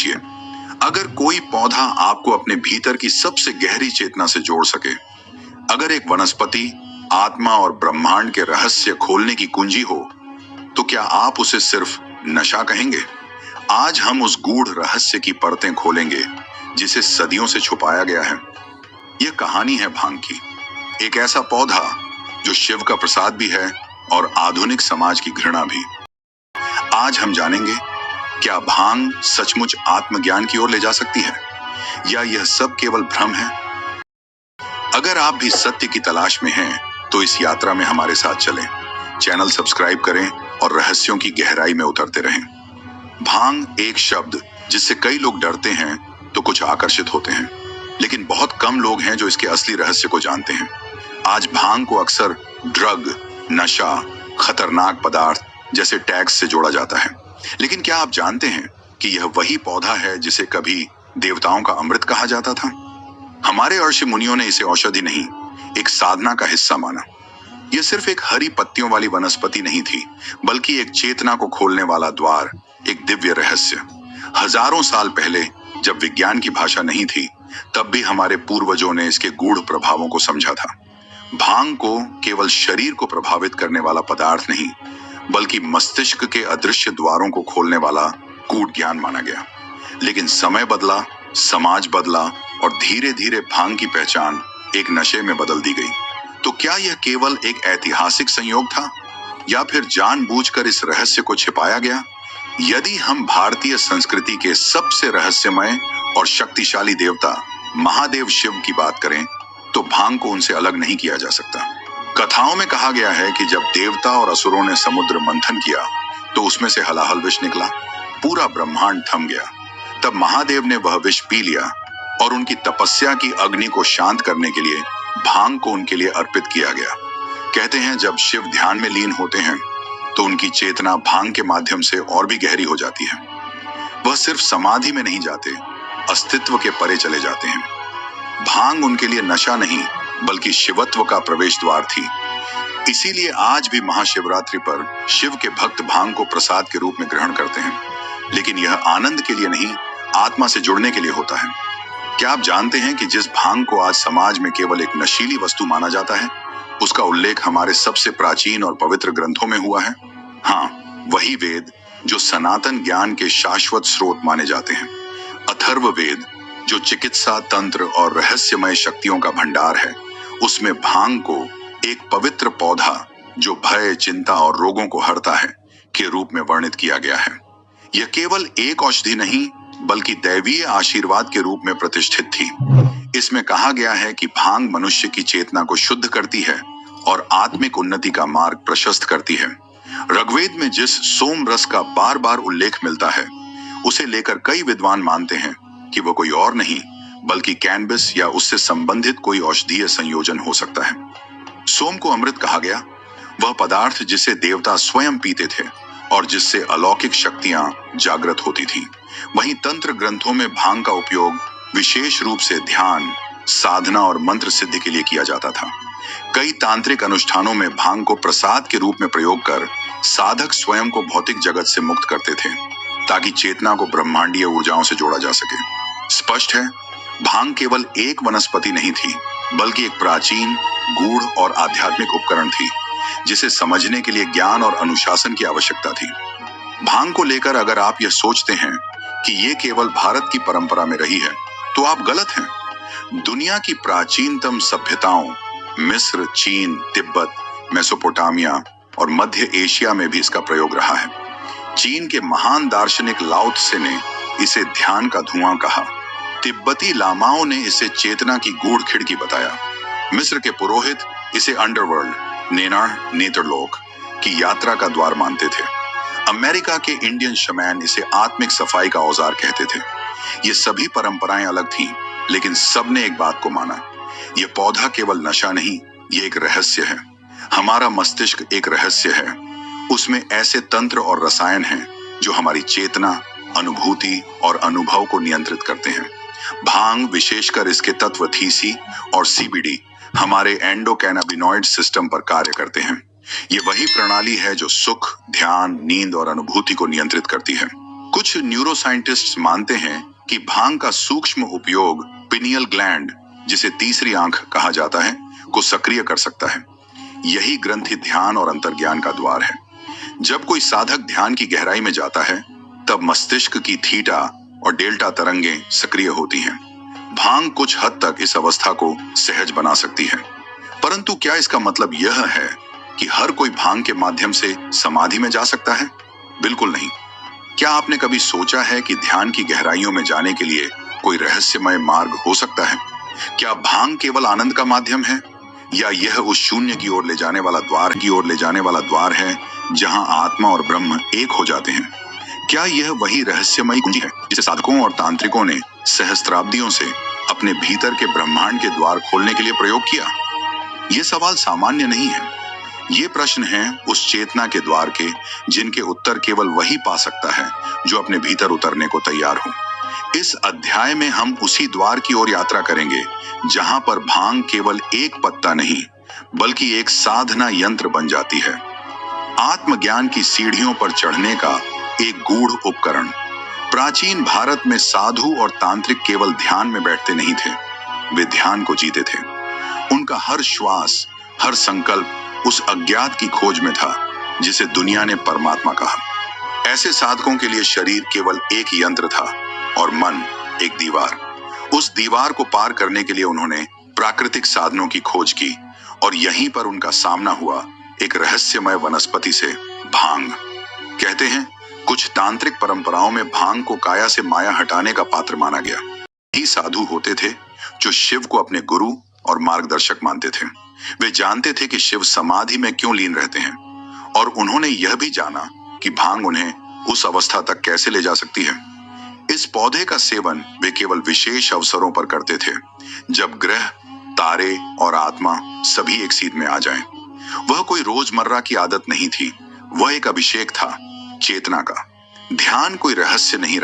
सोचिए, अगर कोई पौधा आपको अपने भीतर की सबसे गहरी चेतना से जोड़ सके, अगर एक वनस्पति आत्मा और ब्रह्मांड के रहस्य खोलने की कुंजी हो, तो क्या आप उसे सिर्फ नशा कहेंगे? आज हम उस गूढ़ रहस्य की परतें खोलेंगे जिसे सदियों से छुपाया गया है। यह कहानी है भांग की, एक ऐसा पौधा जो शिव का प्रसाद भी है और आधुनिक समाज की घृणा भी। आज हम जानेंगे, क्या भांग सचमुच आत्मज्ञान की ओर ले जा सकती है, या यह सब केवल भ्रम है? अगर आप भी सत्य की तलाश में हैं, तो इस यात्रा में हमारे साथ चलें। चैनल सब्सक्राइब करें और रहस्यों की गहराई में उतरते रहें। भांग एक शब्द जिससे कई लोग डरते हैं तो कुछ आकर्षित होते हैं, लेकिन बहुत कम लोग हैं जो इसके असली रहस्य को जानते हैं। आज भांग को अक्सर ड्रग, नशा, खतरनाक पदार्थ जैसे टैग्स से जोड़ा जाता है, लेकिन क्या आप जानते हैं कि यह वही पौधा है जिसे कभी देवताओं का अमृत कहा जाता था? हमारे ऋषि मुनियों ने इसे औषधि नहीं, एक साधना का हिस्सा माना। यह सिर्फ एक हरी पत्तियों वाली वनस्पति नहीं थी, बल्कि एक चेतना को खोलने वाला द्वार, एक दिव्य रहस्य। हजारों साल पहले, जब विज्ञान की भाषा नहीं थी, तब भी हमारे पूर्वजों ने इसके गूढ़ प्रभावों को समझा था। भांग को केवल शरीर को प्रभावित करने वाला पदार्थ नहीं, बल्कि मस्तिष्क के अदृश्य द्वारों को खोलने वाला कूट ज्ञान माना गया। लेकिन समय बदला, समाज बदला और धीरे धीरे भांग की पहचान एक नशे में बदल दी गई। तो क्या यह केवल एक ऐतिहासिक संयोग था, या फिर जानबूझकर इस रहस्य को छिपाया गया? यदि हम भारतीय संस्कृति के सबसे रहस्यमय और शक्तिशाली देवता महादेव शिव की बात करें, तो भांग को उनसे अलग नहीं किया जा सकता। कथाओं में कहा गया है कि जब देवता और असुरों ने समुद्र मंथन किया, तो उसमें से हलाहल विष निकला, पूरा ब्रह्मांड थम गया। तब महादेव ने वह विष पी लिया और उनकी तपस्या की अग्नि को शांत करने के लिए भांग को उनके लिए अर्पित किया गया। कहते हैं, जब शिव ध्यान में लीन होते हैं, तो उनकी चेतना भांग के माध्यम से और भी गहरी हो जाती है। वह सिर्फ समाधि में नहीं जाते, अस्तित्व के परे चले जाते हैं। भांग उनके लिए नशा नहीं, बल्कि शिवत्व का प्रवेश द्वार थी। इसीलिए आज भी महाशिवरात्रि पर शिव के भक्त भांग को प्रसाद के रूप में ग्रहण करते हैं, लेकिन यह आनंद के लिए नहीं, आत्मा से जुड़ने के लिए होता है। क्या आप जानते हैं कि जिस भांग को आज समाज में केवल एक नशीली वस्तु माना जाता है, उसका उल्लेख हमारे सबसे प्राचीन और पवित्र ग्रंथों में हुआ है? हाँ, वही वेद जो सनातन ज्ञान के शाश्वत स्रोत माने जाते हैं। अथर्व वेद, जो चिकित्सा, तंत्र और रहस्यमय शक्तियों का भंडार है, उसमें भांग को एक पवित्र पौधा जो भय, चिंता और रोगों को हरता है के रूप में वर्णित किया गया है। यह केवल एक औषधि नहीं, बल्कि दैवीय आशीर्वाद के रूप में प्रतिष्ठित थी। इसमें कहा गया है कि भांग मनुष्य की चेतना को शुद्ध करती है और आत्मिक उन्नति का मार्ग प्रशस्त करती है। ऋग्वेद में जिस सोम रस का बार बार उल्लेख मिलता है, उसे लेकर कई विद्वान मानते हैं कि वह कोई और नहीं, बल्कि कैनबिस या उससे संबंधित कोई औषधीय संयोजन हो सकता है। सोम को अमृत कहा गया, वह पदार्थ जिसे देवता स्वयं पीते थे और जिससे अलौकिक शक्तियां जागृत होती थीं। वहीं तंत्र ग्रंथों में भांग का उपयोग विशेष रूप से ध्यान, साधना और मंत्र सिद्धि के लिए किया जाता था। कई तांत्रिक अनुष्ठानों में भांग को प्रसाद के रूप में प्रयोग कर साधक स्वयं को भौतिक जगत से मुक्त करते थे, ताकि चेतना को ब्रह्मांडीय ऊर्जाओं से जोड़ा जा सके। स्पष्ट है, भांग केवल एक वनस्पति नहीं थी, बल्कि एक प्राचीन, गूढ़ और आध्यात्मिक उपकरण थी, जिसे समझने के लिए ज्ञान और अनुशासन की आवश्यकता थी। भांग को लेकर अगर आप यह सोचते हैं कि ये केवल भारत की परंपरा में रही है, तो आप गलत हैं। दुनिया की प्राचीनतम सभ्यताओं, मिस्र, चीन, तिब्बत, मेसोपोटामिया और मध्य एशिया में भी इसका प्रयोग रहा है। चीन के महान दार्शनिक लाओ त्से ने इसे ध्यान का धुआं कहा। तिब्बती लामाओं ने इसे चेतना की गूढ़ खिड़की बताया। मिस्र के पुरोहित इसे अंडरवर्ल्ड, नेनार, नेत्रलोक की यात्रा का द्वार मानते थे। अमेरिका के इंडियन शमैन इसे आत्मिक सफाई का औजार कहते थे। ये सभी परंपराएं अलग थीं, लेकिन सबने एक बात को माना, यह पौधा केवल नशा नहीं, ये एक रहस्य है। हमारा मस्तिष्क एक रहस्य है, उसमें ऐसे तंत्र और रसायन हैं जो हमारी चेतना, अनुभूति और अनुभव को नियंत्रित करते हैं। भांग, विशेषकर इसके तत्व थीसी और सीबीडी, हमारे एंडोकैनाबिनॉइड सिस्टम पर कार्य करते हैं। ये वही प्रणाली है जो सुख, ध्यान, नींद और अनुभूति को नियंत्रित करती है। कुछ न्यूरोसाइंटिस्ट्स मानते हैं कि भांग का सूक्ष्म उपयोग पिनियल ग्लैंड, जिसे तीसरी आंख कहा जाता है, को सक्रिय कर सकता है। यही ग्रंथि ध्यान और अंतर्ज्ञान का द्वार है। जब कोई साधक ध्यान की गहराई में जाता है, तब मस्तिष्क की थीटा और डेल्टा तरंगें सक्रिय होती हैं। भांग कुछ हद तक इस अवस्था को सहज बना सकती है, परंतु क्या इसका मतलब यह है कि हर कोई भांग के माध्यम से समाधि में जा सकता है? बिल्कुल नहीं। क्या आपने कभी सोचा है कि ध्यान की गहराइयों में जाने के लिए कोई रहस्यमय मार्ग हो सकता है? क्या भांग केवल आनंद का माध्यम है, या यह उस शून्य की ओर ले जाने वाला द्वार है जहां आत्मा और ब्रह्म एक हो जाते हैं? क्या यह वही रहस्यमयी कुंजी है जिसे साधकों और तांत्रिकों ने सहस्त्राब्दियों से अपने भीतर के ब्रह्मांड के द्वार खोलने के लिए प्रयोग किया? ये सवाल सामान्य नहीं है। ये प्रश्न हैं उस चेतना के द्वार के, जिनके उत्तर केवल वही पा सकता है जो अपने भीतर उतरने को तैयार हो। इस अध्याय में हम उसी द्वार की ओर यात्रा करेंगे जहां पर भांग केवल एक पत्ता नहीं, बल्कि एक साधना यंत्र बन जाती है। आत्मज्ञान की सीढ़ियों पर चढ़ने का एक गूढ़ उपकरण। प्राचीन भारत में साधु और तांत्रिक केवल ध्यान में बैठते नहीं थे, वे ध्यान को जीते थे। उनका हर श्वास, हर संकल्प उस अज्ञात की खोज में था जिसे दुनिया ने परमात्मा कहा। ऐसे साधकों के लिए शरीर केवल एक यंत्र था और मन एक दीवार। उस दीवार को पार करने के लिए उन्होंने प्राकृतिक साधनों की खोज की, और यहीं पर उनका सामना हुआ एक रहस्यमय वनस्पति से, भांग। कहते हैं कुछ तांत्रिक परंपराओं में भांग को काया से माया हटाने का पात्र माना गया। यही साधु होते थे जो शिव को अपने गुरु और मार्गदर्शक मानते थे। वे जानते थे कि शिव समाधि में क्यों लीन रहते हैं, और उन्होंने यह भी जाना कि भांग उन्हें उस अवस्था तक कैसे ले जा सकती है। इस पौधे का सेवन वे केवल विशेष अवसरों पर करते थे, जब ग्रह, तारे और आत्मा सभी एक सीध में आ जाएं। वह कोई रोजमर्रा की आदत नहीं थी, वह एक अभिषेक था, चेतना का। ध्यान कोई रहस्य नहीं